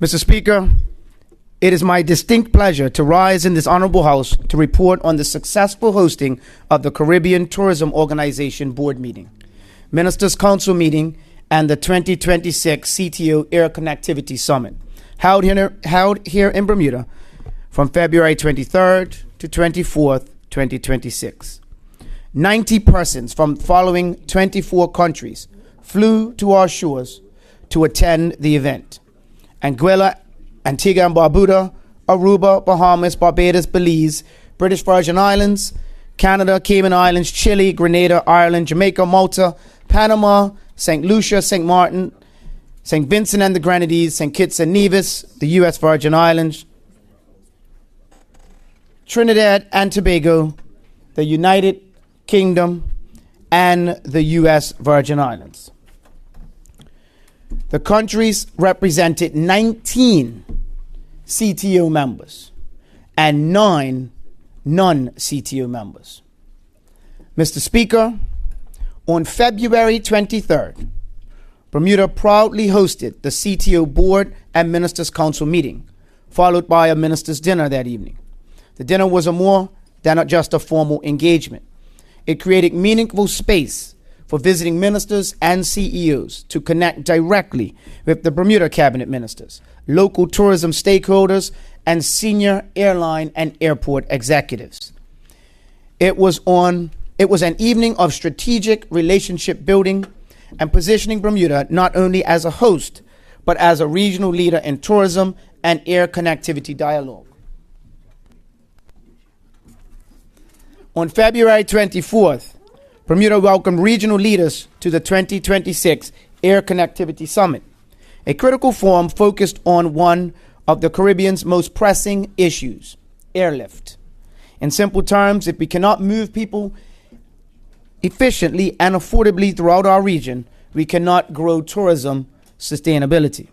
Mr. Speaker, it is my distinct pleasure to rise in this honorable House to report on the successful hosting of the Caribbean Tourism Organization Board meeting, Ministers' Council meeting, and the 2026 CTO Air Connectivity Summit, held here in Bermuda from February 23rd to 24th, 2026. 90 persons from following 24 countries flew to our shores to attend the event. Anguilla, Antigua and Barbuda, Aruba, Bahamas, Barbados, Belize, British Virgin Islands, Canada, Cayman Islands, Chile, Grenada, Ireland, Jamaica, Malta, Panama, St. Lucia, St. Martin, St. Vincent and the Grenadines, St. Kitts and Nevis, the U.S. Virgin Islands, Trinidad and Tobago, the United Kingdom, and the U.S. Virgin Islands. The countries represented 19 CTO members and 9 non-CTO members. Mr. Speaker, on February 23rd, Bermuda proudly hosted the CTO Board and Ministers' Council meeting, followed by a ministers' dinner that evening. The dinner was more than just a formal engagement. It created meaningful space for visiting ministers and CEOs to connect directly with the Bermuda cabinet ministers, local tourism stakeholders, and senior airline and airport executives. It was an evening of strategic relationship building and positioning Bermuda not only as a host, but as a regional leader in tourism and air connectivity dialogue. On February 24th, Bermuda welcomed regional leaders to the 2026 Air Connectivity Summit, a critical forum focused on one of the Caribbean's most pressing issues, airlift. In simple terms, if we cannot move people efficiently and affordably throughout our region, we cannot grow tourism sustainability.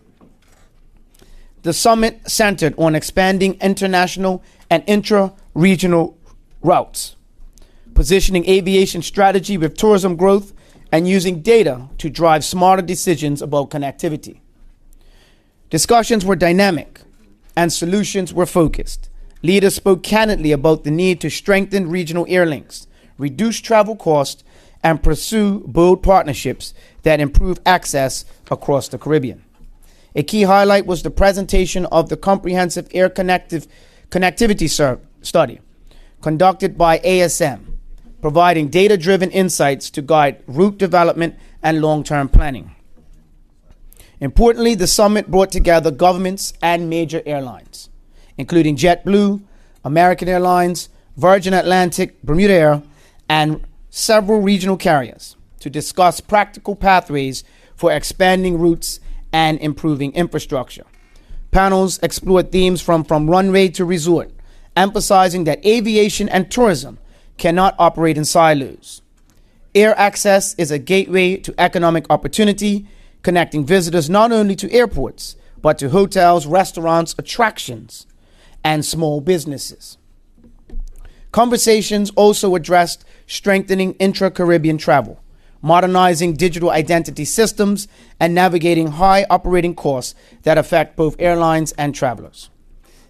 The summit centered on expanding international and intra-regional routes, positioning aviation strategy with tourism growth, and using data to drive smarter decisions about connectivity. Discussions were dynamic and solutions were focused. Leaders spoke candidly about the need to strengthen regional air links, reduce travel costs, and pursue bold partnerships that improve access across the Caribbean. A key highlight was the presentation of the Comprehensive Air Connectivity Study conducted by ASM, providing data-driven insights to guide route development and long-term planning. Importantly, the summit brought together governments and major airlines, including JetBlue, American Airlines, Virgin Atlantic, Bermuda Air, and several regional carriers to discuss practical pathways for expanding routes and improving infrastructure. Panels explored themes from runway to resort, emphasizing that aviation and tourism cannot operate in silos. Air access is a gateway to economic opportunity, connecting visitors not only to airports, but to hotels, restaurants, attractions, and small businesses. Conversations also addressed strengthening intra-Caribbean travel, modernizing digital identity systems, and navigating high operating costs that affect both airlines and travelers.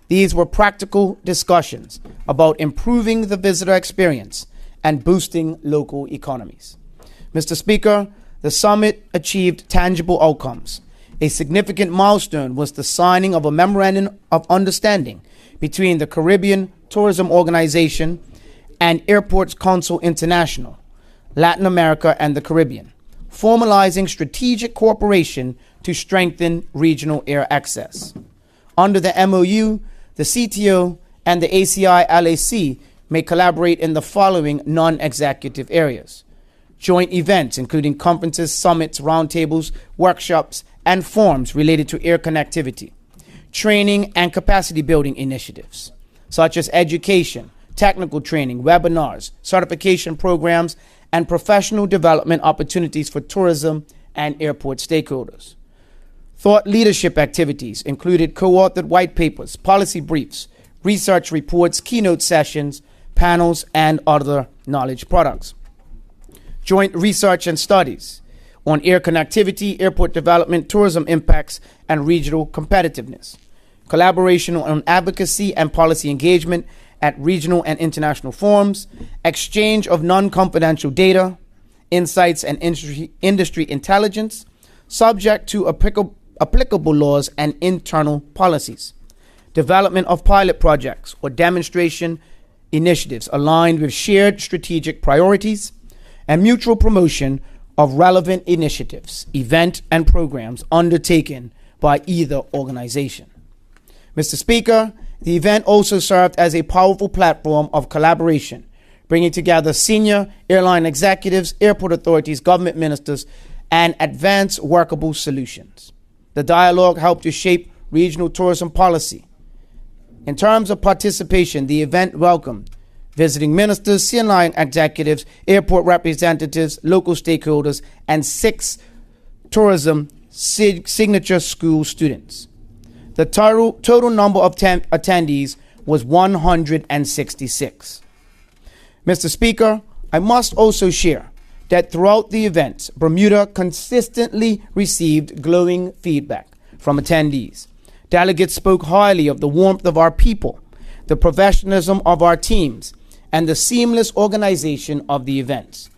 These were practical discussions about improving the visitor experience and boosting local economies. Mr. Speaker, the summit achieved tangible outcomes. A significant milestone was the signing of a memorandum of understanding between the Caribbean Tourism Organization and Airports Council International, Latin America, and the Caribbean, formalizing strategic cooperation to strengthen regional air access. Under the MOU, the CTO and the ACI-LAC may collaborate in the following non-executive areas: joint events, including conferences, summits, roundtables, workshops, and forums related to air connectivity; training and capacity building initiatives, such as education, technical training, webinars, certification programs, and professional development opportunities for tourism and airport stakeholders. Thought leadership activities included co-authored white papers, policy briefs, research reports, keynote sessions, panels, and other knowledge products. Joint research and studies on air connectivity, airport development, tourism impacts, and regional competitiveness. Collaboration on advocacy and policy engagement at regional and international forums, exchange of non-confidential data, insights, and industry intelligence, subject to applicable laws and internal policies. Development of pilot projects or demonstration initiatives aligned with shared strategic priorities, and mutual promotion of relevant initiatives, events, and programs undertaken by either organization. Mr. Speaker, the event also served as a powerful platform of collaboration, bringing together senior airline executives, airport authorities, government ministers, and advance workable solutions. The dialogue helped to shape regional tourism policy. In terms of participation, the event welcomed visiting ministers, CNI executives, airport representatives, local stakeholders, and 6 tourism signature school students. The total number of attendees was 166. Mr. Speaker, I must also share that throughout the events, Bermuda consistently received glowing feedback from attendees. Delegates spoke highly of the warmth of our people, the professionalism of our teams, and the seamless organization of the events.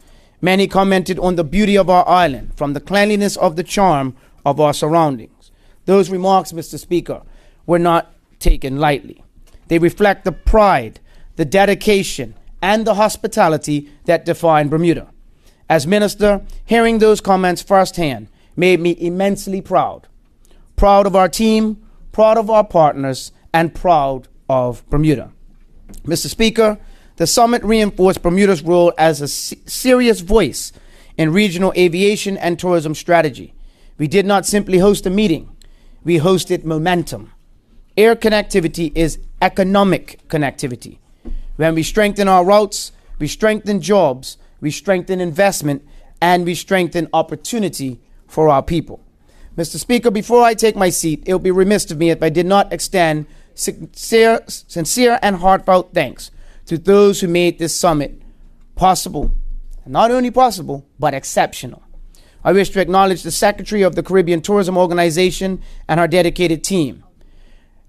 Many commented on the beauty of our island, from the cleanliness of the charm of our surroundings. Those remarks, Mr. Speaker, were not taken lightly. They reflect the pride, the dedication, and the hospitality that define Bermuda. As minister, hearing those comments firsthand made me immensely proud. Proud of our team, proud of our partners, and proud of Bermuda. Mr. Speaker, the summit reinforced Bermuda's role as a serious voice in regional aviation and tourism strategy. We did not simply host a meeting, we hosted momentum. Air connectivity is economic connectivity. When we strengthen our routes, we strengthen jobs, we strengthen investment, and we strengthen opportunity for our people. Mr. Speaker, before I take my seat, it would be remiss of me if I did not extend sincere and heartfelt thanks to those who made this summit possible. Not only possible, but exceptional. I wish to acknowledge the Secretary of the Caribbean Tourism Organization and her dedicated team.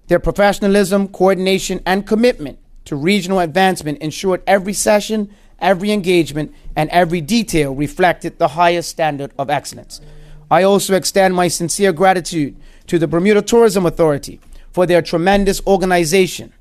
Their professionalism, coordination, and commitment to regional advancement ensured every session, every engagement, and every detail reflected the highest standard of excellence. I also extend my sincere gratitude to the Bermuda Tourism Authority for their tremendous organization,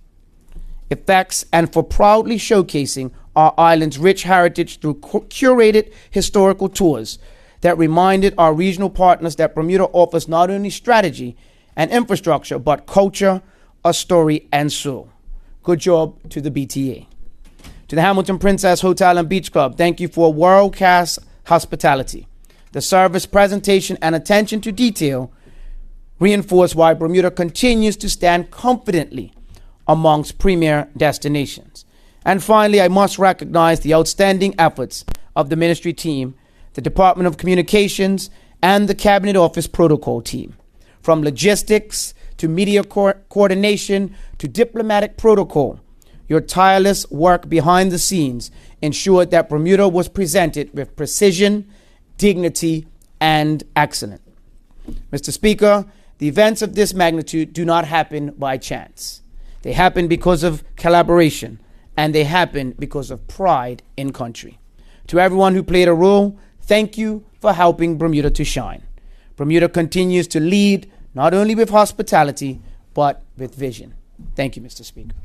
effects, and for proudly showcasing our island's rich heritage through curated historical tours that reminded our regional partners that Bermuda offers not only strategy and infrastructure, but culture, a story, and soul. Good job to the BTA. To the Hamilton Princess Hotel and Beach Club, thank you for world-class hospitality. The service, presentation, and attention to detail reinforce why Bermuda continues to stand confidently amongst premier destinations. And finally, I must recognize the outstanding efforts of the ministry team, the Department of Communications, and the Cabinet Office protocol team. From logistics to media coordination to diplomatic protocol, your tireless work behind the scenes ensured that Bermuda was presented with precision, dignity, and excellence. Mr. Speaker, the events of this magnitude do not happen by chance. They happen because of collaboration, and they happen because of pride in country. To everyone who played a role, thank you for helping Bermuda to shine. Bermuda continues to lead not only with hospitality, but with vision. Thank you, Mr. Speaker.